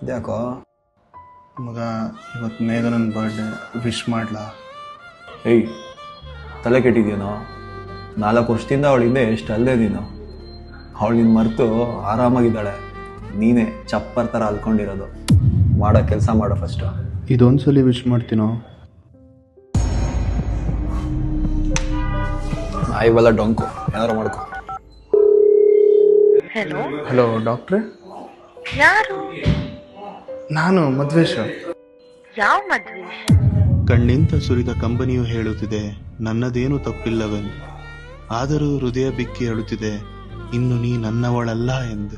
ಇದ್ಯಾಕೋ? ಮಗ, ಇವತ್ತು ಮೇಘನನ್ birthday, wish ಮಾಡ್ಲಾ? ಏಯ್, ತಲೆ ಕೆಟ್ಟಿದ್ಯೇನೋ? 4 ವರ್ಷದಿಂದ ಅವಳಿಂದ ಎಷ್ಟು ಅಲ್ಲದೆ ನೀನು. ಅವಳಿನ ಮರೆತು ಆರಾಮಾಗಿದ್ದಾಳೆ. ನೀನೇ ಚಪ್ಪರ್ ಥರ ಅಲ್ಕೊಂಡಿರೋದು. ಮಾಡೋ ಕೆಲಸ ಮಾಡೋ ಫಸ್ಟು. ಇದೊಂದ್ಸಲಿ ವಿಶ್ ಮಾಡ್ತೀನೋ? ಇವೆಲ್ಲ ಡೊಂಕು, ಏನಾರು ಮಾಡ್ಕೊ. ಹಲೋ ಡಾಕ್ಟ್ರೆ, ಯಾರು? ನಾನು ಮಧ್ವೇಶ. ಯಾವ ಮದ್ವೇಶ್? ಕಣ್ಣಿಂದ ಸುರಿದ ಕಂಬನಿಯು ಹೇಳುತ್ತಿದೆ ನನ್ನದೇನು ತಪ್ಪಿಲ್ಲವೆಂದು, ಆದರೂ ಹೃದಯ ಬಿಕ್ಕಿ ಹೇಳುತ್ತಿದೆ ಇನ್ನು ನೀ ನನ್ನವಳಲ್ಲ ಎಂದು.